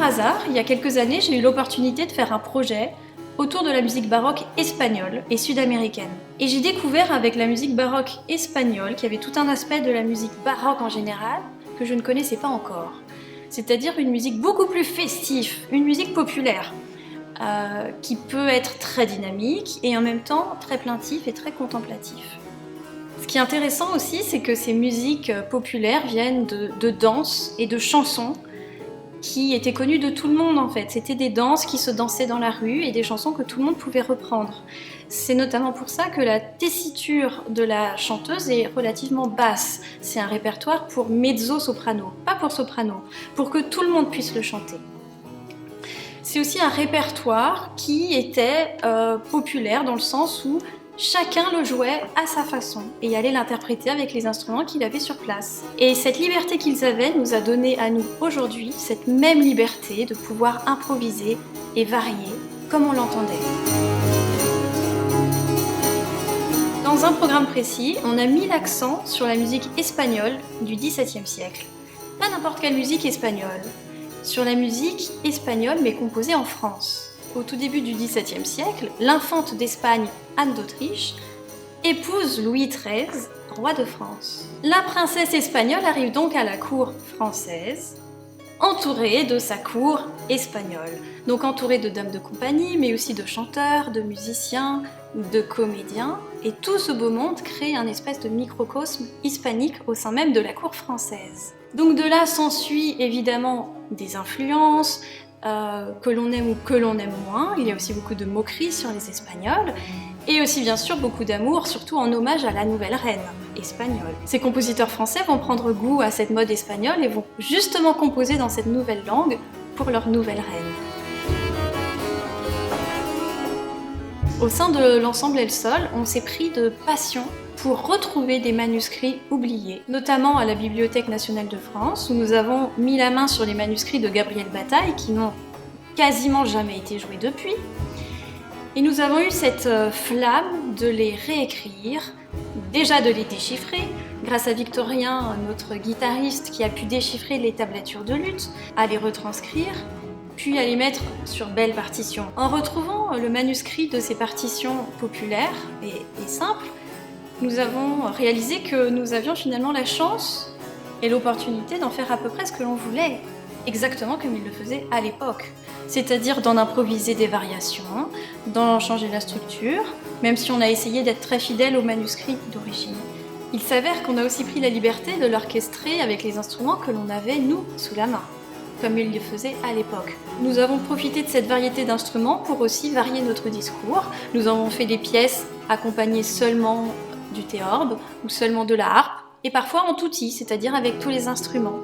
hasard, il y a quelques années, j'ai eu l'opportunité de faire un projet autour de la musique baroque espagnole et sud-américaine. Et j'ai découvert avec la musique baroque espagnole qu'il y avait tout un aspect de la musique baroque en général que je ne connaissais pas encore. C'est-à-dire une musique beaucoup plus festive, une musique populaire, qui peut être très dynamique et en même temps très plaintif et très contemplatif. Ce qui est intéressant aussi, c'est que ces musiques populaires viennent de danses et de chansons qui étaient connues de tout le monde en fait. C'était des danses qui se dansaient dans la rue et des chansons que tout le monde pouvait reprendre. C'est notamment pour ça que la tessiture de la chanteuse est relativement basse. C'est un répertoire pour mezzo-soprano, pas pour soprano, pour que tout le monde puisse le chanter. C'est aussi un répertoire qui était populaire dans le sens où chacun le jouait à sa façon et allait l'interpréter avec les instruments qu'il avait sur place. Et cette liberté qu'ils avaient nous a donné à nous aujourd'hui cette même liberté de pouvoir improviser et varier comme on l'entendait. Dans un programme précis, on a mis l'accent sur la musique espagnole du XVIIe siècle. Pas n'importe quelle musique espagnole, sur la musique espagnole mais composée en France. Au tout début du XVIIe siècle, l'infante d'Espagne, Anne d'Autriche, épouse Louis XIII, roi de France. La princesse espagnole arrive donc à la cour française, entourée de sa cour espagnole. Donc entourée de dames de compagnie, mais aussi de chanteurs, de musiciens, de comédiens. Et tout ce beau monde crée un espèce de microcosme hispanique au sein même de la cour française. Donc de là s'ensuit évidemment des influences, que l'on aime ou que l'on aime moins. Il y a aussi beaucoup de moqueries sur les Espagnols et aussi bien sûr beaucoup d'amour, surtout en hommage à la nouvelle reine espagnole. Ces compositeurs français vont prendre goût à cette mode espagnole et vont justement composer dans cette nouvelle langue pour leur nouvelle reine. Au sein de l'ensemble El Sol, on s'est pris de passion pour retrouver des manuscrits oubliés, notamment à la Bibliothèque nationale de France, où nous avons mis la main sur les manuscrits de Gabriel Bataille, qui n'ont quasiment jamais été joués depuis. Et nous avons eu cette flamme de les réécrire, déjà de les déchiffrer, grâce à Victorien, notre guitariste, qui a pu déchiffrer les tablatures de luth, à les retranscrire, puis à les mettre sur belles partitions. En retrouvant le manuscrit de ces partitions populaires et simples, nous avons réalisé que nous avions finalement la chance et l'opportunité d'en faire à peu près ce que l'on voulait, exactement comme ils le faisaient à l'époque. C'est-à-dire d'en improviser des variations, d'en changer la structure, même si on a essayé d'être très fidèle au manuscrit d'origine. Il s'avère qu'on a aussi pris la liberté de l'orchestrer avec les instruments que l'on avait, nous, sous la main, comme ils le faisaient à l'époque. Nous avons profité de cette variété d'instruments pour aussi varier notre discours. Nous avons fait des pièces accompagnées seulement du théorbe ou seulement de la harpe, et parfois en tutti, c'est-à-dire avec tous les instruments.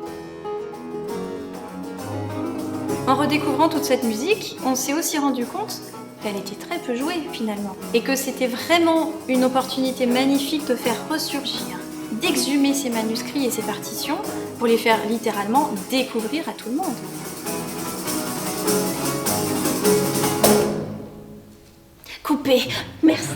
En redécouvrant toute cette musique, on s'est aussi rendu compte qu'elle était très peu jouée finalement, et que c'était vraiment une opportunité magnifique de faire ressurgir, d'exhumer ces manuscrits et ces partitions pour les faire littéralement découvrir à tout le monde. Coupé, merci.